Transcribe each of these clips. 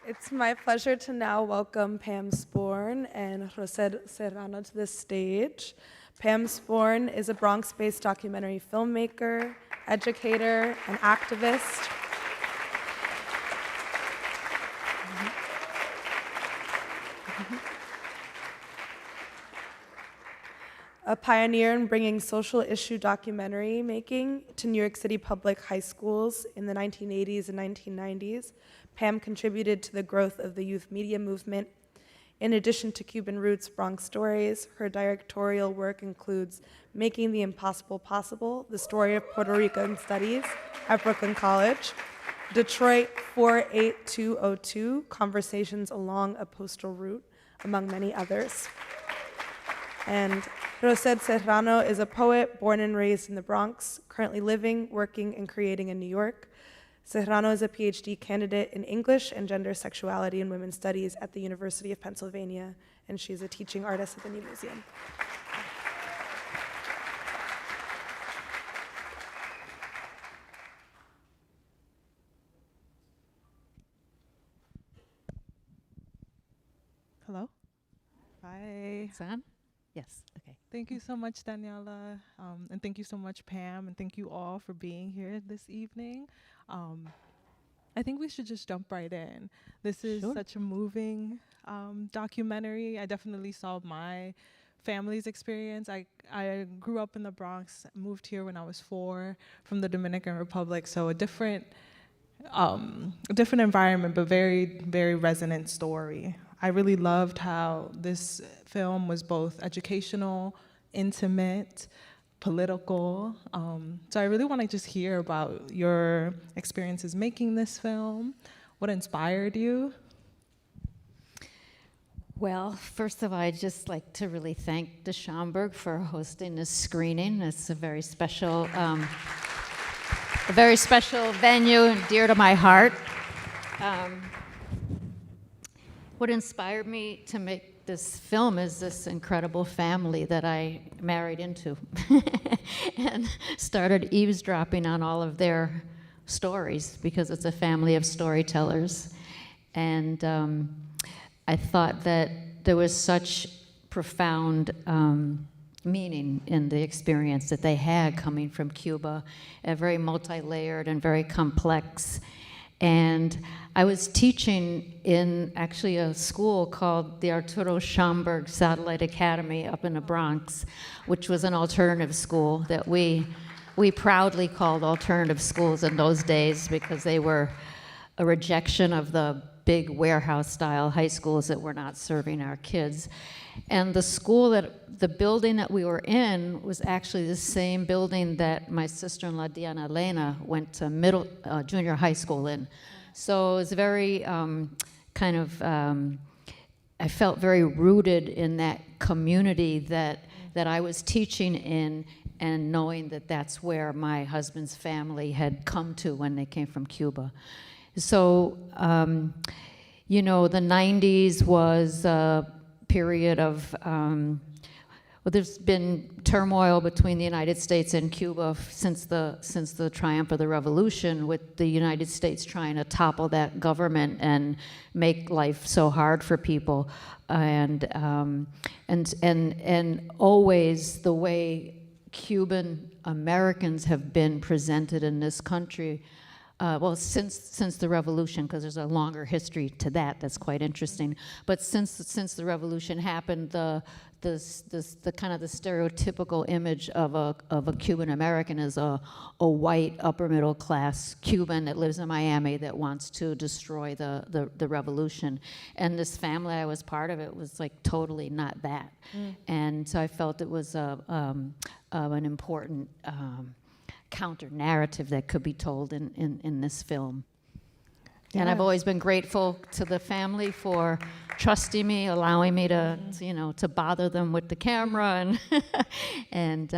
It's my pleasure to now welcome Pam Sporn and Rosed Serrano to the stage. Pam Sporn is a Bronx-based documentary filmmaker, educator, and activist. A pioneer in bringing social issue documentary making to New York City public high schools in the 1980s and 1990s, Pam contributed to the growth of the youth media movement. In addition to Cuban Roots, Bronx Stories, her directorial work includes Making the Impossible Possible, the story of Puerto Rican studies at Brooklyn College, Detroit 48202, Conversations Along a Postal Route, among many others. And Rosed Serrano is a poet born and raised in the Bronx, currently living, working, and creating in New York. Serrano is a PhD candidate in English and Gender, Sexuality, and Women's Studies at the University of Pennsylvania, and she's a teaching artist at the New Museum. Hello? Hi. It's on? Yes, okay. Thank you so much, Daniela, and thank you so much, Pam, and thank you all for being here this evening. I think we should just jump right in. This is such a moving documentary. I definitely saw my family's experience. I grew up in the Bronx, moved here when I was 4 from the Dominican Republic, so a different environment, but very, very resonant story. I really loved how this film was both educational, intimate, political. So I really want to just hear about your experiences making this film. What inspired you? Well, first of all, I'd just like to really thank the Schomburg for hosting this screening. It's a very special venue and dear to my heart. What inspired me to make this film is this incredible family that I married into and started eavesdropping on all of their stories because it's a family of storytellers. And I thought that there was such profound meaning in the experience that they had coming from Cuba, very multi-layered and very complex. And I was teaching in actually a school called the Arturo Schomburg Satellite Academy up in the Bronx, which was an alternative school that we proudly called alternative schools in those days because they were a rejection of the big warehouse-style high schools that were not serving our kids. And the building that we were in was actually the same building that my sister-in-law, Diana Elena, went to junior high school in. So it was very I felt very rooted in that community that I was teaching in, and knowing that that's where my husband's family had come to when they came from Cuba. So, the 90s was a period of, there's been turmoil between the United States and Cuba since the triumph of the revolution, with the United States trying to topple that government and make life so hard for people. And always the way Cuban Americans have been presented in this country, since the revolution, because there's a longer history to that's quite interesting. But since the revolution happened, the kind of the stereotypical image of a Cuban American is a white upper middle class Cuban that lives in Miami that wants to destroy the revolution. And this family I was part of, it was like totally not that. And so I felt it was an important counter narrative that could be told in this film. Yeah. And I've always been grateful to the family for trusting me, allowing me to bother them with the camera, and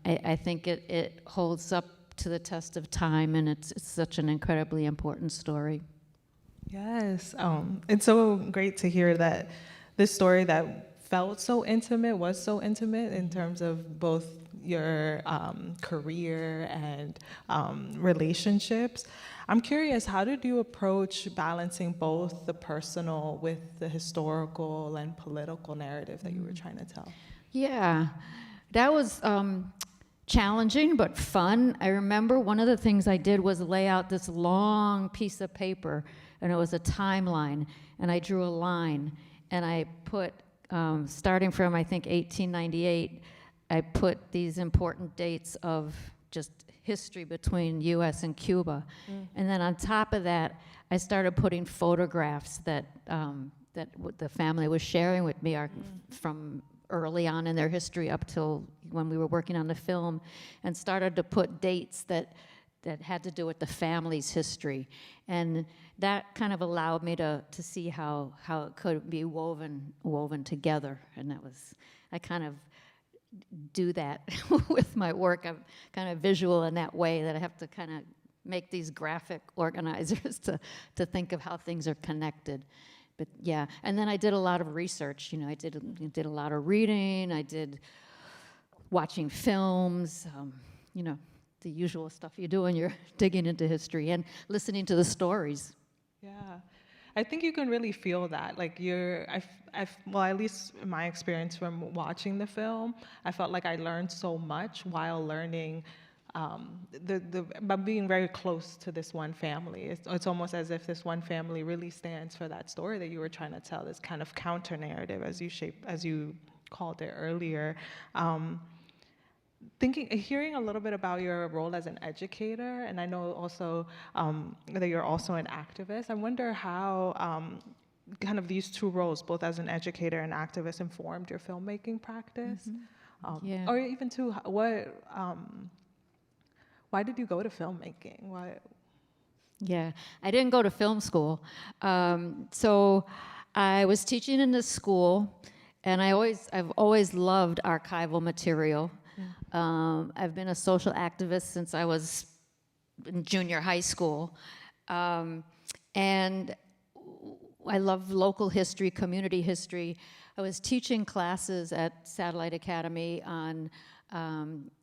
I think it holds up to the test of time, and it's such an incredibly important story. Yes, it's so great to hear that this story that felt so intimate was so intimate in terms of both your career and relationships. I'm curious, how did you approach balancing both the personal with the historical and political narrative that you were trying to tell? Yeah, that was challenging but fun. I remember one of the things I did was lay out this long piece of paper, and it was a timeline, and I drew a line, and I put, starting from, I think, 1898, I put these important dates of just history between US and Cuba. And then on top of that, I started putting photographs that the family was sharing with me from early on in their history up till when we were working on the film, and started to put dates that had to do with the family's history. And that kind of allowed me to see how it could be woven together. And that was, I kind of do that with my work. I'm kind of visual in that way, that I have to kind of make these graphic organizers to think of how things are connected. But yeah, and then I did a lot of research. I did a lot of reading. I did watching films, the usual stuff you do when you're digging into history, and listening to the stories. Yeah, I think you can really feel that. Like well, at least in my experience from watching the film, I felt like I learned so much while learning, by being very close to this one family. It's almost as if this one family really stands for that story that you were trying to tell, this kind of counter narrative, as you called it earlier. Hearing a little bit about your role as an educator, and I know also that you're also an activist. I wonder how kind of these two roles, both as an educator and activist, informed your filmmaking practice. Yeah. Or even too, why did you go to filmmaking? Why? Yeah, I didn't go to film school. So I was teaching in this school, and I've always loved archival material. I've been a social activist since I was in junior high school. And I love local history, community history. I was teaching classes at Satellite Academy on,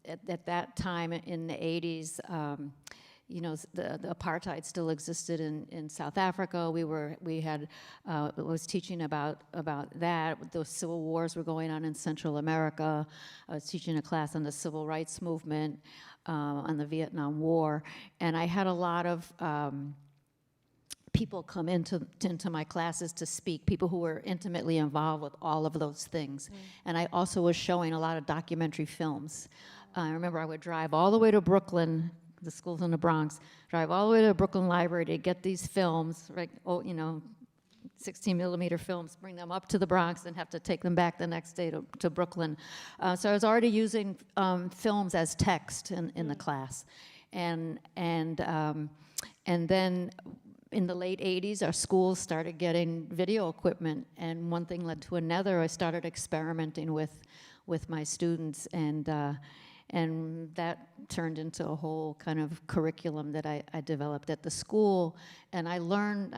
at that time in the 80s, the apartheid still existed in South Africa. I was teaching about that. Those civil wars were going on in Central America. I was teaching a class on the civil rights movement, on the Vietnam War, and I had a lot of people come into my classes to speak, people who were intimately involved with all of those things. And I also was showing a lot of documentary films. I remember I would drive all the way to Brooklyn, the school's in the Bronx, drive all the way to the Brooklyn Library to get these films, right? 16 millimeter films, bring them up to the Bronx and have to take them back the next day to Brooklyn. So I was already using films as text in the class. And then in the late 80s, our schools started getting video equipment, and one thing led to another. I started experimenting with my students, and that turned into a whole kind of curriculum that I developed at the school. And I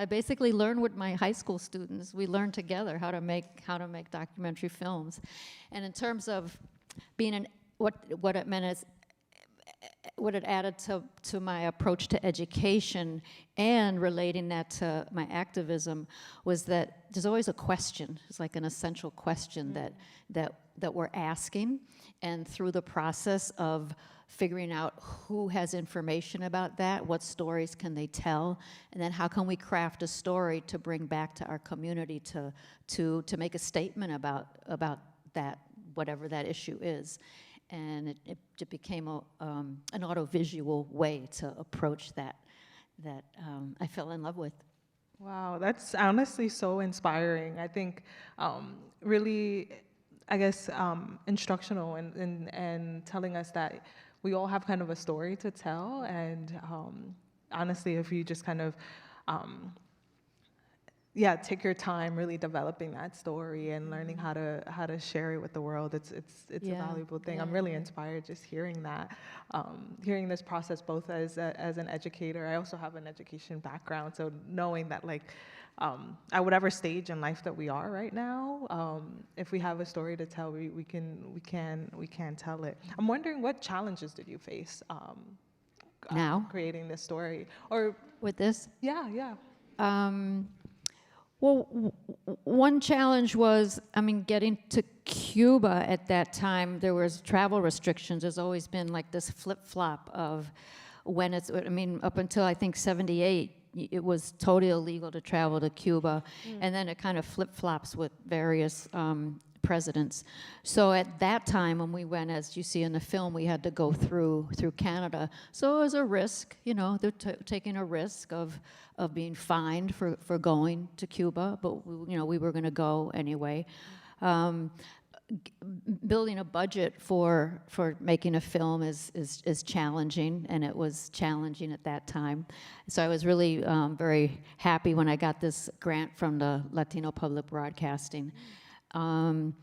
basically learned with my high school students. We learned together how to make documentary films. And in terms of being what it meant is, what it added to my approach to education and relating that to my activism was that there's always a question. It's like an essential question that we're asking, and through the process of figuring out who has information about that, what stories can they tell, and then how can we craft a story to bring back to our community to make a statement about that, whatever that issue is. And it became an audiovisual way to approach that I fell in love with. Wow, that's honestly so inspiring. I think really, I guess, instructional and telling us that we all have kind of a story to tell. And honestly, if you just kind of yeah, take your time really developing that story and learning how to share it with the world. It's a valuable thing. I'm really inspired just hearing that, hearing this process both as an educator. I also have an education background, so knowing that like at whatever stage in life that we are right now, if we have a story to tell, we can tell it. I'm wondering, what challenges did you face Now? creating this story, or With this? yeah. Well, one challenge was, I mean, getting to Cuba at that time, there was travel restrictions. There's always been like this flip-flop of when it's, I mean, up until I think 78, it was totally illegal to travel to Cuba. And then it kind of flip-flops with various presidents. So at that time when we went, as you see in the film, we had to go through Canada. So it was a risk, you know, they're taking a risk of being fined for going to Cuba, but we were going to go anyway. Building a budget for making a film is challenging, and it was challenging at that time. So I was really very happy when I got this grant from the Latino Public Broadcasting. I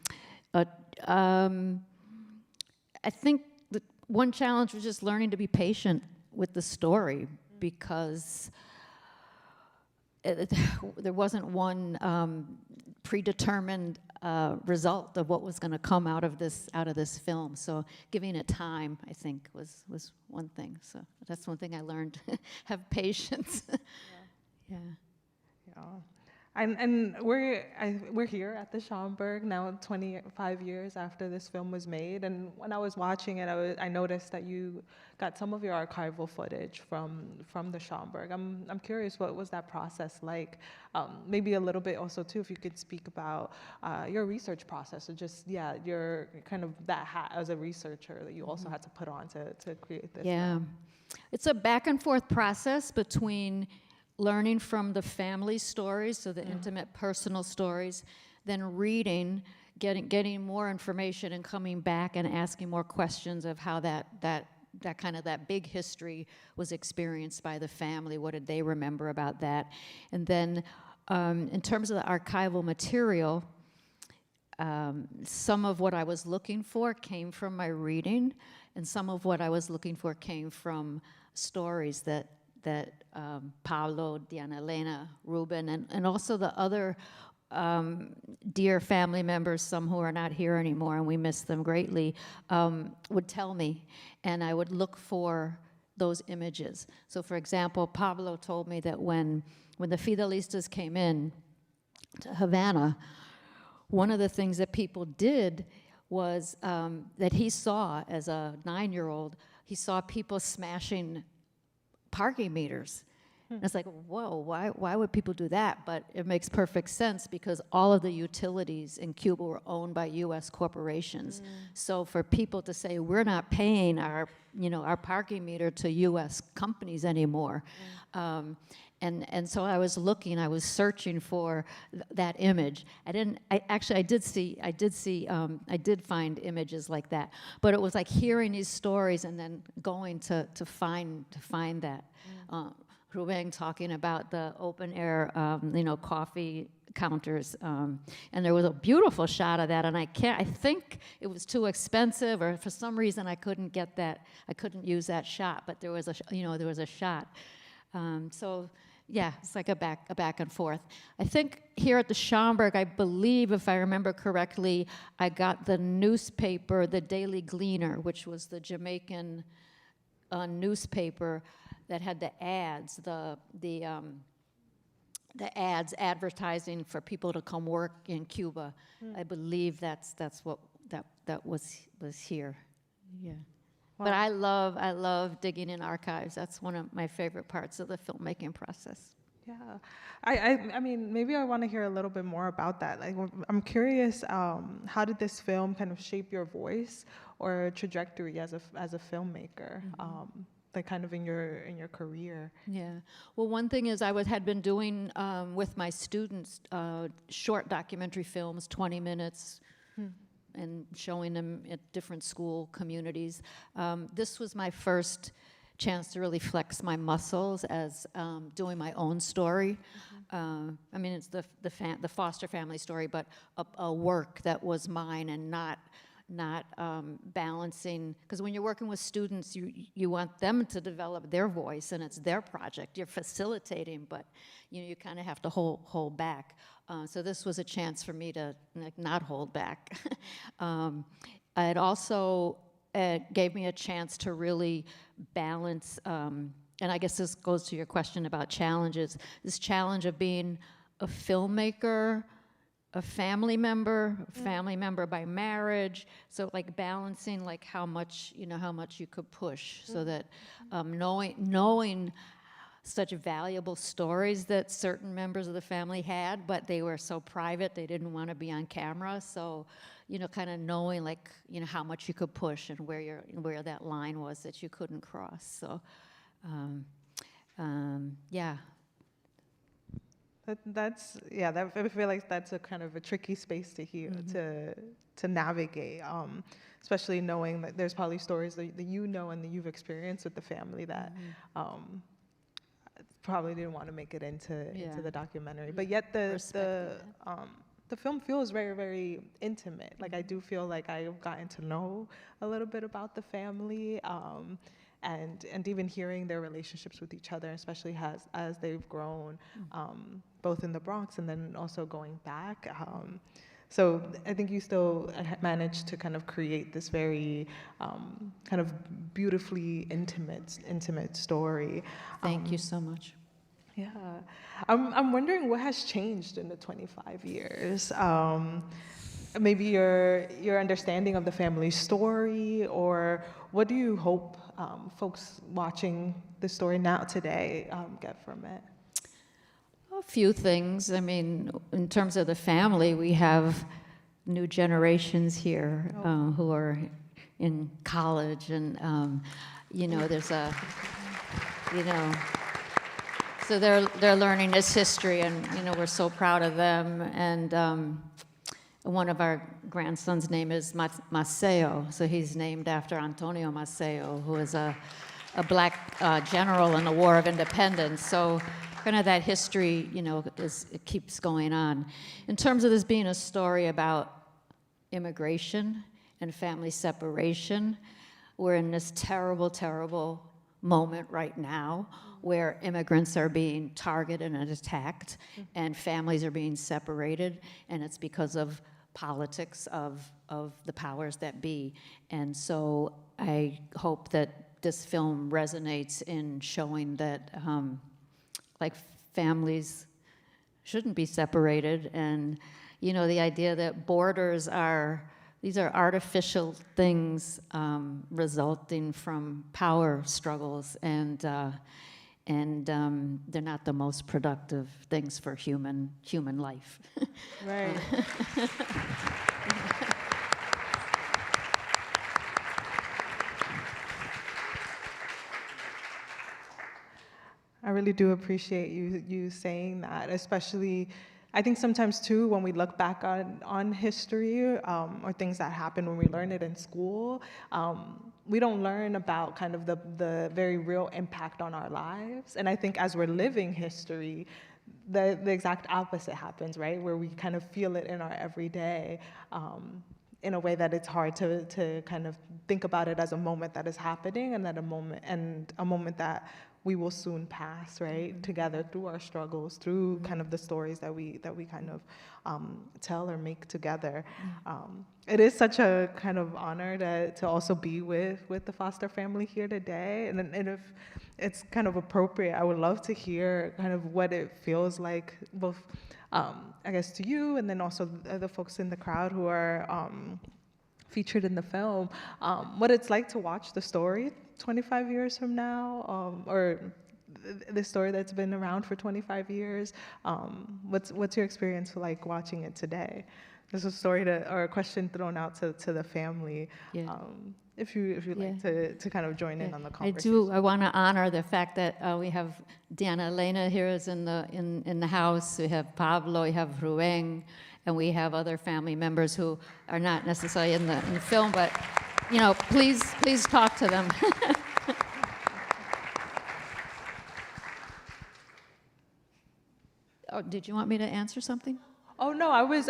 think the one challenge was just learning to be patient with the story, because there wasn't one predetermined result of what was going to come out of this film. So giving it time, I think, was one thing. So that's one thing I learned: have patience. Yeah. And we're here at the Schomburg now 25 years after this film was made. And when I was watching it, I noticed that you got some of your archival footage from the Schomburg. I'm curious, what was that process like? Maybe a little bit also too, if you could speak about your research process, or just your kind of that hat as a researcher that you also had to put on to create this. Film. It's a back and forth process between learning from the family stories, so the intimate personal stories, then reading, getting more information, and coming back and asking more questions of how that kind of that big history was experienced by the family. What did they remember about that? And then in terms of the archival material, some of what I was looking for came from my reading, and some of what I was looking for came from stories that Pablo, Diana Elena, Ruben, and also the other dear family members, some who are not here anymore, and we miss them greatly, would tell me, and I would look for those images. So for example, Pablo told me that when the Fidelistas came in to Havana, one of the things that people did was that he saw, as a 9-year-old, he saw people smashing parking meters. And it's like, whoa, why would people do that? But it makes perfect sense, because all of the utilities in Cuba were owned by U.S. corporations. So for people to say, we're not paying our parking meter to U.S. companies anymore. And so I was searching for that image. I did find images like that, but it was like hearing these stories and then going to find that. Ruben talking about the open air, coffee counters, and there was a beautiful shot of that, and I think it was too expensive, or for some reason I couldn't get that. I couldn't use that shot, but there was a shot. So yeah, it's like a back and forth. I think here at the Schomburg, I believe, if I remember correctly, I got the newspaper, the Daily Gleaner, which was the Jamaican newspaper that had the ads, the ads advertising for people to come work in Cuba. I believe that's what that was here. Yeah. Wow. But I love digging in archives. That's one of my favorite parts of the filmmaking process. Yeah, I mean, maybe I want to hear a little bit more about that. Like, I'm curious, how did this film kind of shape your voice or trajectory as a filmmaker? Like kind of in your career. Yeah. Well, one thing is had been doing with my students short documentary films, 20 minutes. And showing them at different school communities. This was my first chance to really flex my muscles as doing my own story. I mean, it's the foster family story, but a work that was mine and not balancing, because when you're working with students, you want them to develop their voice, and it's their project. You're facilitating, but you kind of have to hold back. So this was a chance for me to not hold back. It also gave me a chance to really balance, and I guess this goes to your question about challenges, this challenge of being a filmmaker, a family member by marriage, so like balancing like how much you could push, so that knowing such valuable stories that certain members of the family had, but they were so private they didn't want to be on camera. So, kind of knowing like how much you could push and where that line was that you couldn't cross. So, yeah. I feel like that's a kind of a tricky space to hear, to navigate, especially knowing that there's probably stories that and that you've experienced with the family that probably didn't want to make it into the documentary, but yet the film feels very, very intimate. Like I do feel like I've gotten to know a little bit about the family, and even hearing their relationships with each other, especially as they've grown, both in the Bronx and then also going back. So I think you still managed to kind of create this very kind of beautifully intimate story. Thank you so much. Yeah, I'm wondering what has changed in the 25 years. Maybe your understanding of the family story, or what do you hope folks watching the story now today get from it? A few things. I mean, in terms of the family, we have new generations here who are in college, and there's a, so they're learning this history, and we're so proud of them. And one of our grandsons' name is Maceo, so he's named after Antonio Maceo, who is a black general in the War of Independence. So kind of that history, it keeps going on. In terms of this being a story about immigration and family separation, we're in this terrible, terrible moment right now where immigrants are being targeted and attacked, and families are being separated, and it's because of politics of the powers that be. And so I hope that this film resonates in showing that like families shouldn't be separated, and the idea that borders these are artificial things resulting from power struggles, and they're not the most productive things for human life. Right. I really do appreciate you saying that, especially, I think sometimes too, when we look back on history or things that happen when we learn it in school, we don't learn about kind of the very real impact on our lives. And I think as we're living history, the exact opposite happens, right? Where we kind of feel it in our everyday, in a way that it's hard to kind of think about it as a moment that is happening, and a moment that we will soon pass, right? Together through our struggles, through kind of the stories that we kind of tell or make together. It is such a kind of honor to also be with the foster family here today. And if it's kind of appropriate, I would love to hear kind of what it feels like, both, I guess, to you, and then also the folks in the crowd who are featured in the film, what it's like to watch the story 25 years from now, or the story that's been around for 25 years. What's your experience like watching it today? There's a story or a question thrown out to the family. Yeah. If you'd like to kind of join in on the conversation. I want to honor the fact that we have Diana Elena here is in the house. We have Pablo, we have Rueng, and we have other family members who are not necessarily in the film, but please talk to them. Oh, did you want me to answer something? Oh no, I was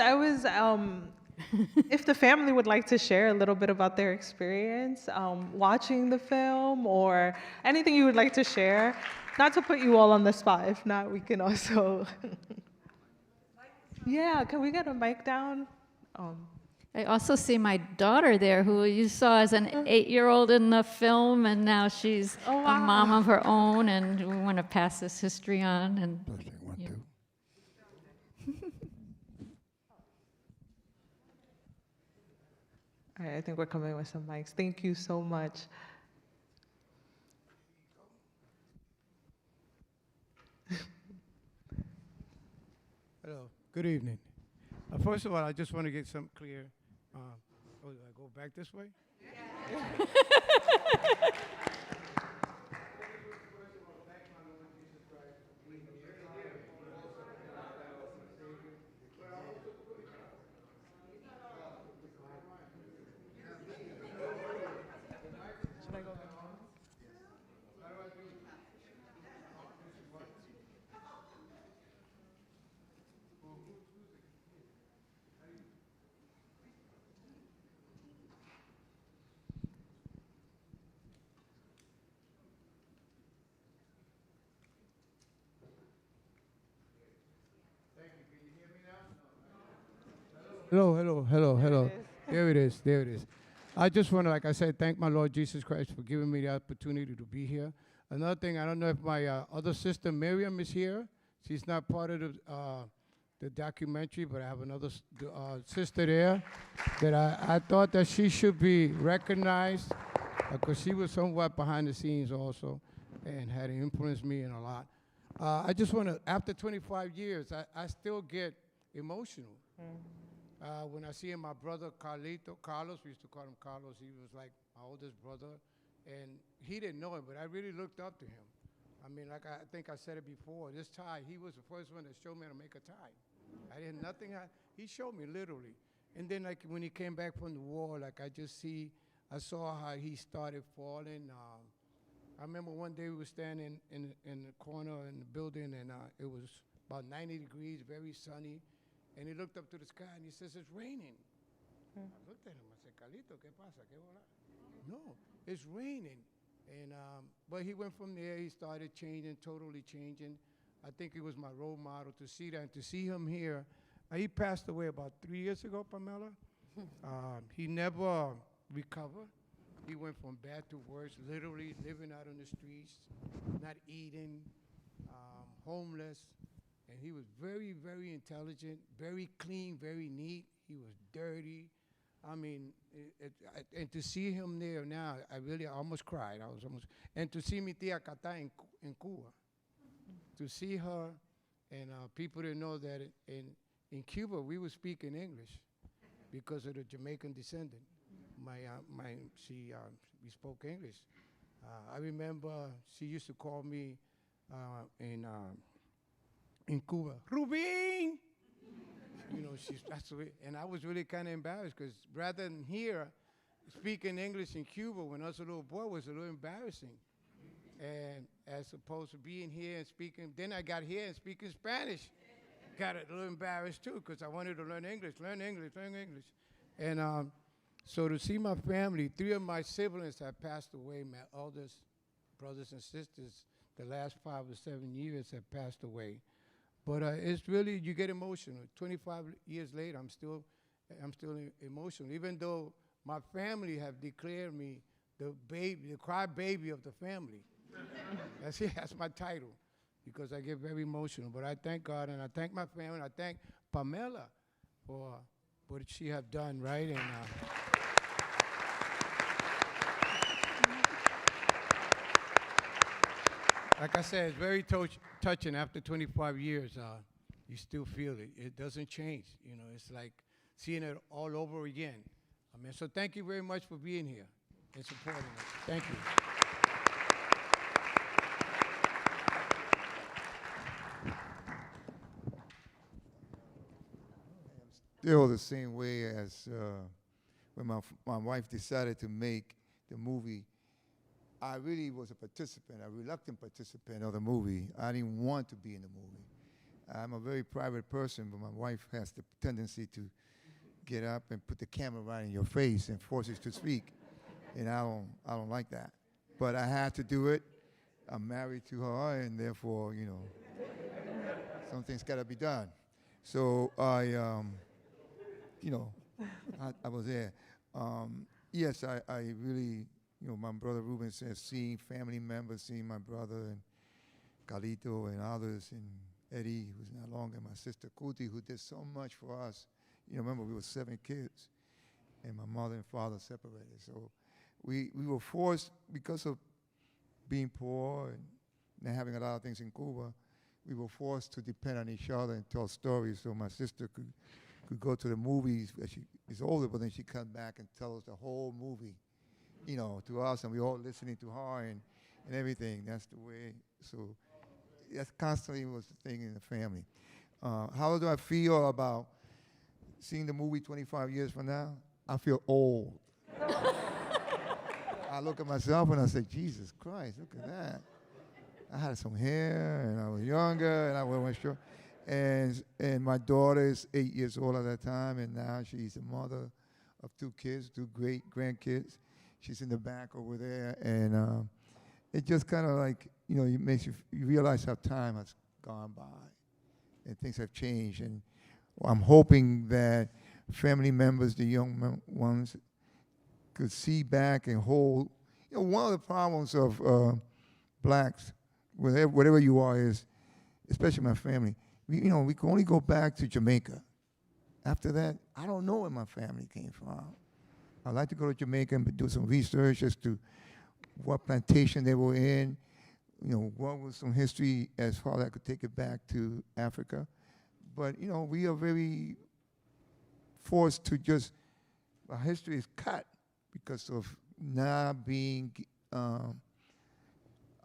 if the family would like to share a little bit about their experience watching the film or anything you would like to share, not to put you all on the spot. If not, we can also. Yeah, can we get a mic down? I also see my daughter there, who you saw as an 8-year-old in the film, and now she's Oh, a mom wow. of her own, and we want to pass this history on. And yeah. All right, I think we're coming with some mics. Thank you so much. Hello, good evening. First of all, I just want to get something clear. Do I go back this way? Hello. There it is. I just want to, like I said, thank my Lord Jesus Christ for giving me the opportunity to be here. Another thing, I don't know if my other sister Miriam is here. She's not part of the documentary, but I have another sister there that I thought that she should be recognized because she was somewhat behind the scenes also and had influenced me in a lot. I just want to, after 25 years, I still get emotional. When I see my brother Carlos, we used to call him Carlos, he was like my oldest brother, and he didn't know him, but I really looked up to him. I mean, like I think I said it before, this tie, he was the first one that showed me how to make a tie. He showed me literally. And then like when he came back from the war, like I saw how he started falling. I remember one day we were standing in the corner in the building, and it was about 90 degrees, very sunny. And he looked up to the sky and he says, "It's raining." I looked at him. I said, "Carlito, ¿qué pasa? ¿Qué hola?" No, it's raining. And but he went from there. He started changing, totally changing. I think he was my role model to see that and to see him here. He passed away about 3 years ago, Pamela. He never recovered. He went from bad to worse, literally living out on the streets, not eating, homeless. And he was very, very intelligent, very clean, very neat. He was dirty. I mean, and to see him there now, I almost cried. And to see mi tía Cata in Cuba, to see her, and people didn't know that in Cuba we were speaking English because of the Jamaican descendant. We spoke English. I remember she used to call me in Cuba, Rubin. You know, that's the way, and I was really kind of embarrassed because rather than here, speaking English in Cuba when I was a little boy was a little embarrassing. And as opposed to being here and speaking, then I got here and speaking Spanish. Got a little embarrassed too because I wanted to learn English. And so to see my family, 3 of my siblings have passed away, my eldest brothers and sisters, the last 5 or 7 years have passed away. But it's really, you get emotional. 25 years later, I'm still emotional, even though my family have declared me the cry baby of the family. That's my title, because I get very emotional. But I thank God, and I thank my family, and I thank Pamela for what she have done, right? And like I said, it's very touching. After 25 years, you still feel it. It doesn't change. You know, it's like seeing it all over again. I mean, so thank you very much for being here and supporting us. Thank you. Still the same way as when my wife decided to make the movie. I really was a participant, a reluctant participant of the movie. I didn't want to be in the movie. I'm a very private person, but my wife has the tendency to get up and put the camera right in your face and force you to speak, and I don't like that. But I had to do it. I'm married to her, and therefore, you know, something's got to be done. So I was there. Yes, I really, you know, my brother Ruben says, seeing family members, seeing my brother and Carlito and others, and Eddie, who's not longer, my sister Kuti, who did so much for us. You know, remember, we were 7 kids, and my mother and father separated. So we were forced, because of being poor and not having a lot of things in Cuba, we were forced to depend on each other and tell stories, so my sister could go to the movies. She is older, but then she'd come back and tell us the whole movie, you know, to us, and we all listening to her and everything. That's the way. So that constantly was the thing in the family. How do I feel about seeing the movie 25 years from now? I feel old. I look at myself and I say, Jesus Christ, look at that. I had some hair, and I was younger, and I wasn't sure. And my daughter is 8 years old at that time, and now she's a mother of 2 kids, 2 great grandkids. She's in the back over there, and it just kind of like, you know, it makes you realize how time has gone by, and things have changed. And I'm hoping that family members, the young ones, could see back and hold. You know, one of the problems of blacks, whatever you are, is, especially my family, we can only go back to Jamaica. After that, I don't know where my family came from. I'd like to go to Jamaica and do some research as to what plantation they were in, you know, what was some history as far as I could take it back to Africa. But, you know, we are very forced to just, our history is cut because of not being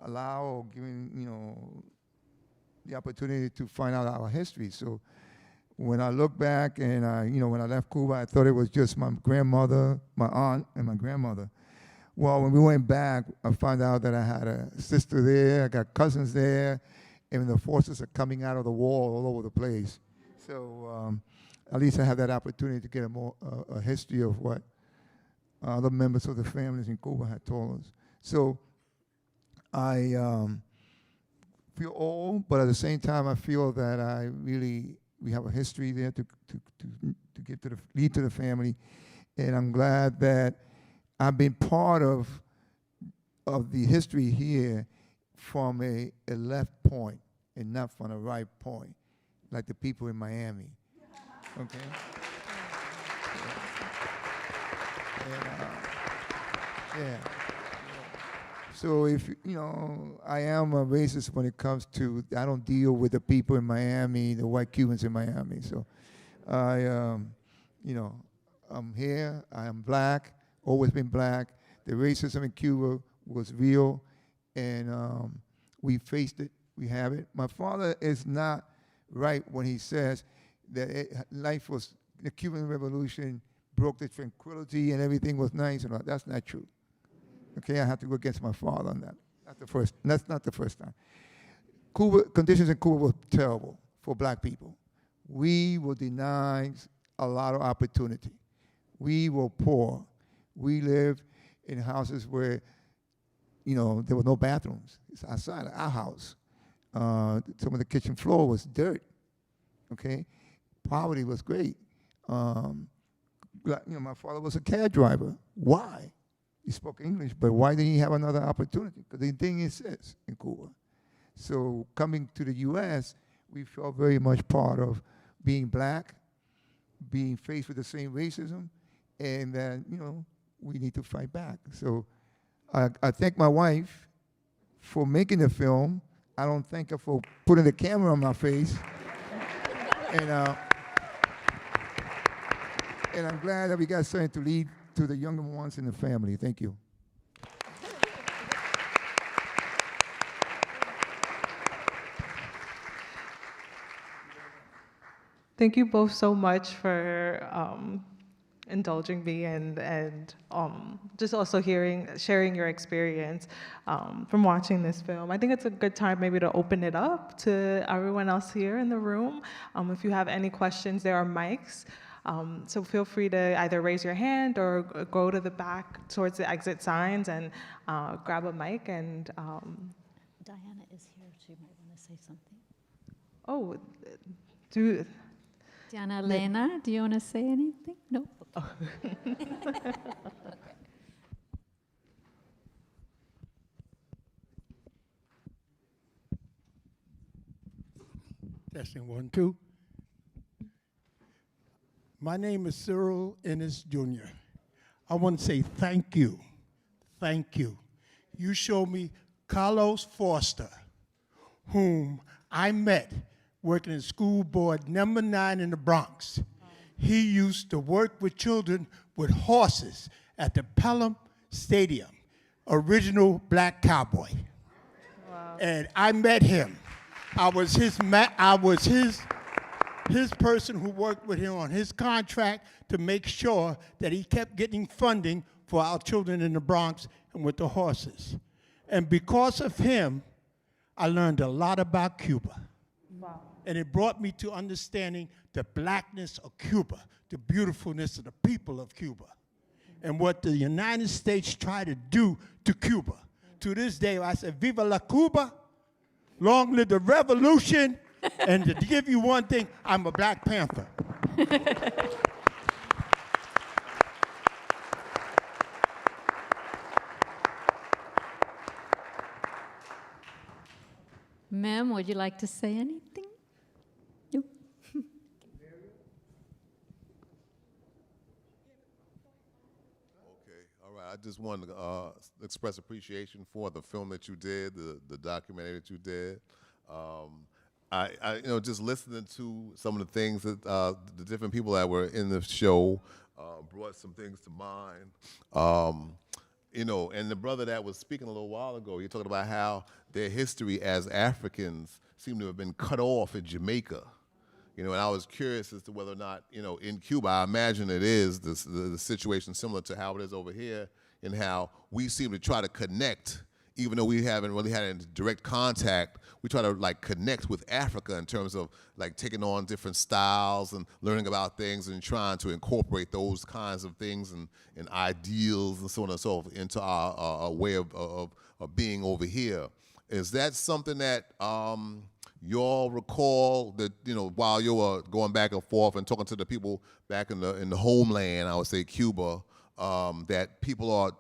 allowed or given, you know, the opportunity to find out our history. So when I look back and when I left Cuba, I thought it was just my grandmother, my aunt, and my grandmother. Well, when we went back, I found out that I had a sister there, I got cousins there, and the forces are coming out of the wall all over the place. So at least I had that opportunity to get a history of what other members of the families in Cuba had told us. So I feel old, but at the same time, I feel that we have a history there to give to lead to the family, and I'm glad that I've been part of the history here from a left point and not from a right point, like the people in Miami. Okay. Yeah. So if, you know, I am a racist when it comes to, I don't deal with the people in Miami, the white Cubans in Miami. So I'm here, I am black, always been black. The racism in Cuba was real, and we faced it, we have it. My father is not right when he says that the Cuban Revolution broke the tranquility and everything was nice and all. That's not true. Okay, I have to go against my father on that. That's not the first time. Conditions in Cuba were terrible for black people. We were denied a lot of opportunity. We were poor. We lived in houses where, you know, there were no bathrooms. It's outside of our house. Some of the kitchen floor was dirt. Okay, poverty was great. My father was a cab driver. Why? He spoke English, but why didn't he have another opportunity? Because they didn't exist in Cuba. So coming to the U.S., we felt very much part of being black, being faced with the same racism, and that, you know, we need to fight back. So I thank my wife for making the film. I don't thank her for putting the camera on my face. And I'm glad that we got something to lead to the younger ones in the family. Thank you. Thank you both so much for indulging me and just also sharing your experience from watching this film. I think it's a good time maybe to open it up to everyone else here in the room. If you have any questions, there are mics. So feel free to either raise your hand or go to the back towards the exit signs and grab a mic. And Diana is here. She might want to say something. oh, do Diana Elena, do you want to say anything? No? oh. Testing 1, 2. My name is Cyril Ennis Jr. I want to say thank you. Thank you. You showed me Carlos Foster, whom I met working in school board number 9 in the Bronx. He used to work with children with horses at the Pelham Stadium, original black cowboy. Wow. And I met him. I was his person who worked with him on his contract to make sure that he kept getting funding for our children in the Bronx and with the horses. And because of him, I learned a lot about Cuba. Wow. And it brought me to understanding the blackness of Cuba, the beautifulness of the people of Cuba, and what the United States tried to do to Cuba. To this day, I said, Viva la Cuba, long live the revolution, and to give you one thing, I'm a Black Panther. Ma'am, would you like to say anything? No? Okay, all right. I just wanted to express appreciation for the film that you did, the documentary that you did. I just listening to some of the things that the different people that were in the show brought some things to mind. And the brother that was speaking a little while ago, he talked about how their history as Africans seemed to have been cut off in Jamaica. And I was curious as to whether or not, in Cuba, I imagine it is the situation similar to how it is over here, and how we seem to try to connect, even though we haven't really had any direct contact. We try to connect with Africa in terms of taking on different styles and learning about things and trying to incorporate those kinds of things and ideals and so on and so forth into our way of being over here. Is that something that you all recall that, while you were going back and forth and talking to the people back in the homeland, I would say Cuba, that people are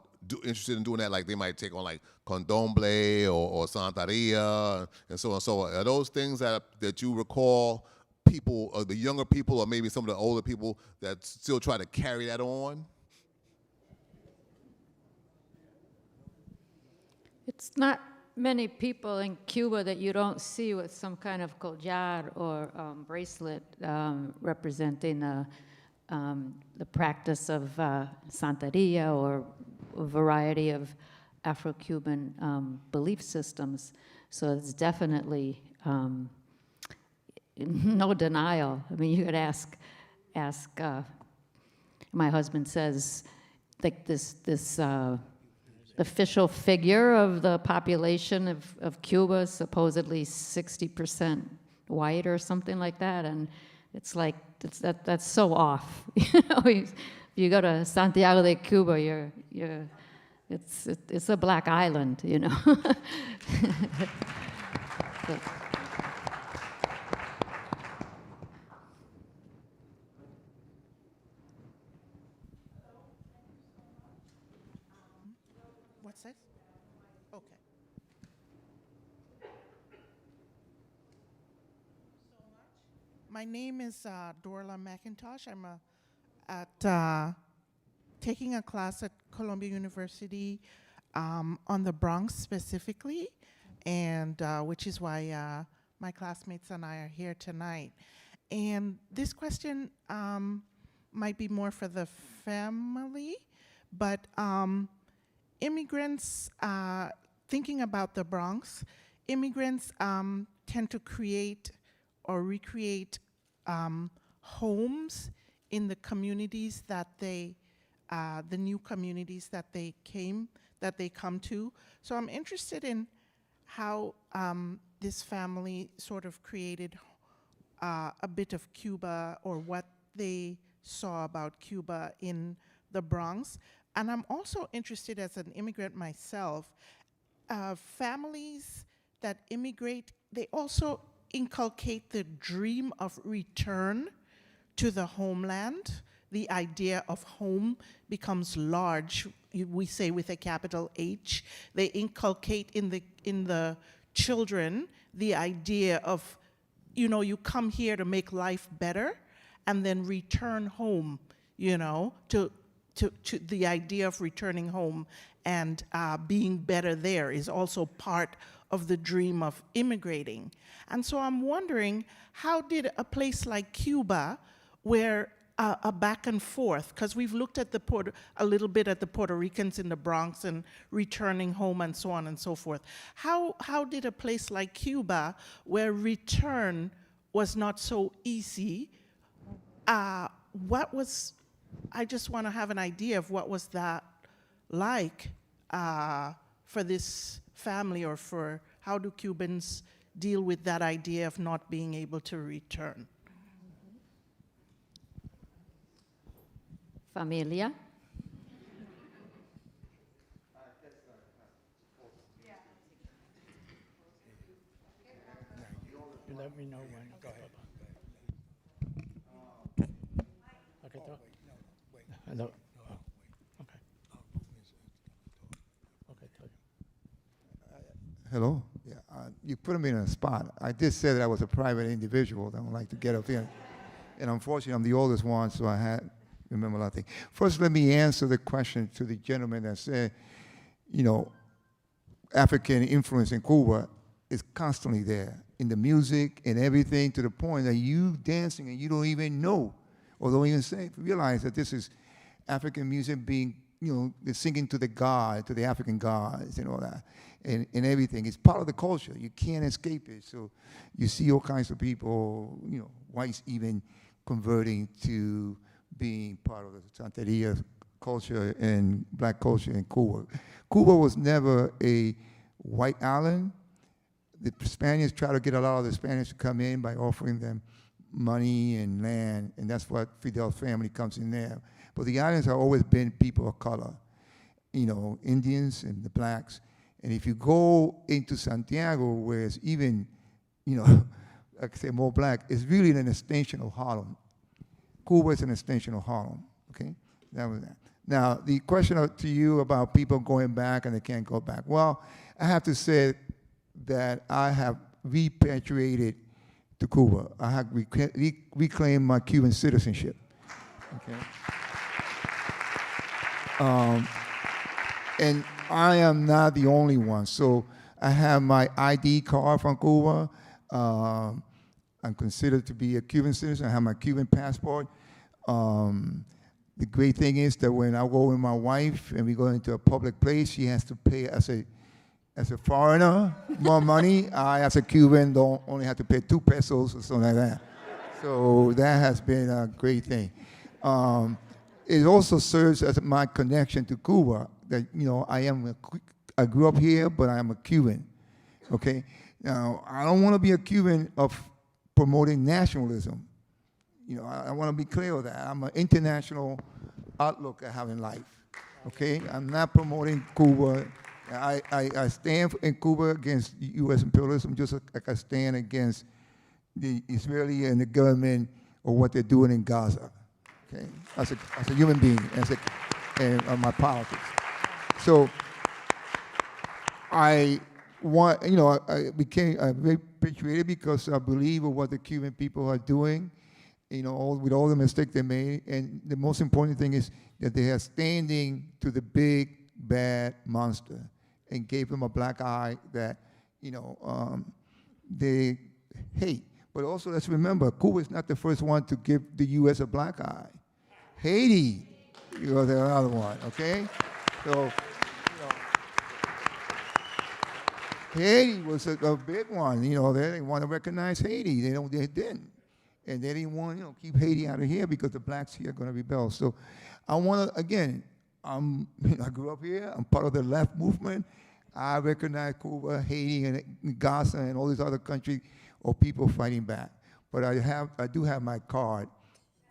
interested in doing that? Like they might take on Condomble or Santeria and so on and so on. Are those things that you recall people, or the younger people, or maybe some of the older people that still try to carry that on? It's not many people in Cuba that you don't see with some kind of collar or bracelet representing the practice of Santeria or a variety of Afro-Cuban belief systems. So it's definitely no denial. I mean, you could ask. My husband says, this official figure of the population of Cuba, supposedly 60% white or something like that, and it's that's so off. If you go to Santiago de Cuba, it's a black island, So. What's this? Okay. My name is Dorla McIntosh. I'm taking a class at Columbia University on the Bronx specifically, and which is why my classmates and I are here tonight. And this question might be more for the family, but immigrants, thinking about the Bronx, immigrants tend to create or recreate homes in the communities that they, the new communities that they come to. So I'm interested in how this family sort of created a bit of Cuba, or what they saw about Cuba in the Bronx. And I'm also interested, as an immigrant myself, families that immigrate, they also inculcate the dream of return to the homeland. The idea of home becomes large, we say with a capital H. They inculcate in the children the idea of, you know, you come here to make life better and then return home, you know, to the idea of returning home and being better there is also part of the dream of immigrating. And so I'm wondering, how did a place like Cuba, where a back and forth, because we've looked at a little bit at the Puerto Ricans in the Bronx and returning home and so on and so forth. How did a place like Cuba, where return was not so easy, I just want to have an idea of what was that like for this family, or for how do Cubans deal with that idea of not being able to return? Familia. You let me know when. Go ahead. Okay, talk. Hello. Oh, okay. Okay, tell you. Hello? Yeah, you put me in a spot. I did say that I was a private individual. I don't like to get up here. And unfortunately, I'm the oldest one, so I had remember a lot of things. First, let me answer the question to the gentleman that said, you know, African influence in Cuba is constantly there in the music and everything, to the point that you dancing and you don't even know, or don't even realize that this is African music being, you know, they're singing to the God, to the African gods and all that, and everything. It's part of the culture. You can't escape it. So you see all kinds of people, you know, whites even converting to being part of the Santeria culture and black culture in Cuba. Cuba was never a white island. The Spaniards tried to get a lot of the Spaniards to come in by offering them money and land, and that's what Fidel's family comes in there. But the islands have always been people of color, you know, Indians and the blacks. And if you go into Santiago, where it's even, you know, like I say, more black, it's really an extension of Harlem. Cuba is an extension of Harlem, okay? That was that. Now, the question to you about people going back and they can't go back. Well, I have to say that I have repatriated to Cuba. I have reclaimed my Cuban citizenship, okay? And I am not the only one. So I have my ID card from Cuba. I'm considered to be a Cuban citizen. I have my Cuban passport. The great thing is that when I go with my wife and we go into a public place, she has to pay as a foreigner more money. I, as a Cuban, don't only have to pay 2 pesos or something like that. So that has been a great thing. It also serves as my connection to Cuba. That, you know, I grew up here, but I am a Cuban. Okay. Now, I don't want to be a Cuban of promoting nationalism. You know, I want to be clear with that. I'm an international outlook I have in life, okay? I'm not promoting Cuba. I stand in Cuba against U.S. imperialism, just like I stand against the Israeli and the government or what they're doing in Gaza, okay? As a human being, and my politics. So I repatriated because I believe in what the Cuban people are doing, you know, with all the mistakes they made. And the most important thing is that they are standing to the big, bad monster and gave him a black eye that, you know, they hate. But also, let's remember, Cuba is not the first one to give the U.S. a black eye. Haiti, you know, the other one, okay? So, Haiti was a big one. You know, they didn't want to recognize Haiti. They didn't. And they didn't want, keep Haiti out of here because the blacks here are going to rebel. So I want to, again, I grew up here. I'm part of the left movement. I recognize Cuba, Haiti, and Gaza, and all these other countries or people fighting back. But I do have my card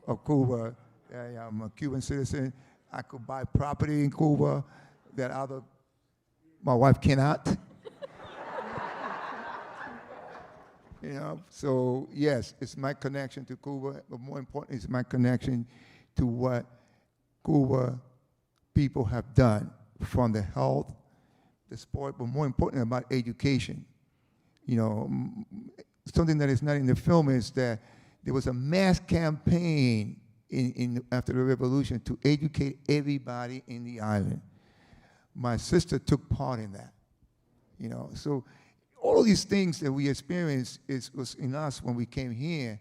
of Cuba. I'm a Cuban citizen. I could buy property in Cuba that my wife cannot. So yes, it's my connection to Cuba, but more important, it's my connection to what Cuba people have done from the health, the sport, but more importantly about education. Something that is not in the film is that there was a mass campaign after the revolution to educate everybody in the island. My sister took part in that, So all of these things that we experienced was in us when we came here.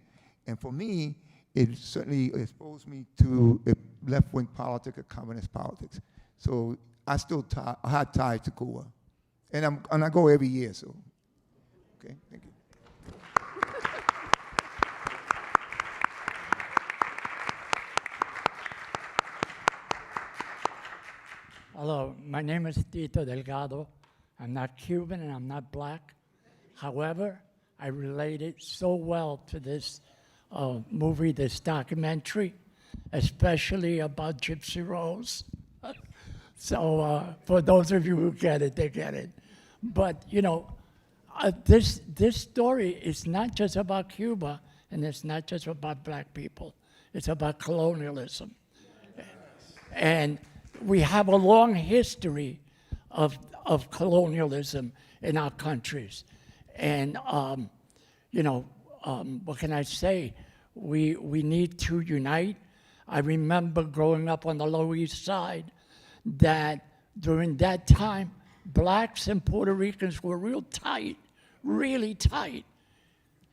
And for me, it certainly exposed me to left-wing politics or communist politics. So I had ties to Cuba. And I go every year, so. Okay, thank you. Hello, my name is Tito Delgado. I'm not Cuban and I'm not black. However, I related so well to this movie, this documentary, especially about Gypsy Rose. So for those of you who get it, they get it. But this story is not just about Cuba, and it's not just about black people. It's about colonialism. And we have a long history of colonialism in our countries. And, what can I say? We need to unite. I remember growing up on the Lower East Side that during that time, blacks and Puerto Ricans were real tight, really tight.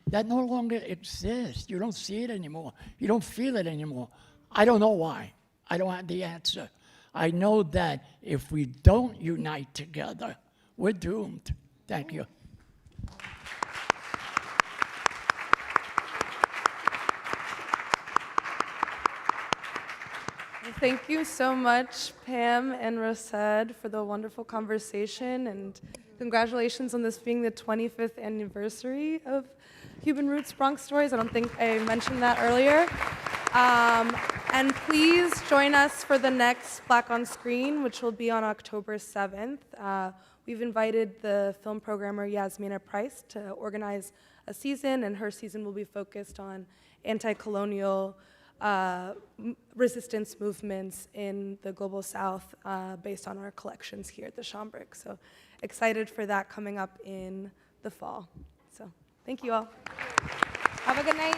That no longer exists. You don't see it anymore. You don't feel it anymore. I don't know why. I don't have the answer. I know that if we don't unite together, we're doomed. Thank you. Thank you so much, Pam and Rosed, for the wonderful conversation, and congratulations on this being the 25th anniversary of Cuban Roots Bronx Stories. I don't think I mentioned that earlier. And please join us for the next Black on Screen, which will be on October 7th. We've invited the film programmer Yasmina Price to organize a season, and her season will be focused on anti-colonial resistance movements in the Global South based on our collections here at the Schomburg. So excited for that coming up in the fall. So thank you all. Have a good night.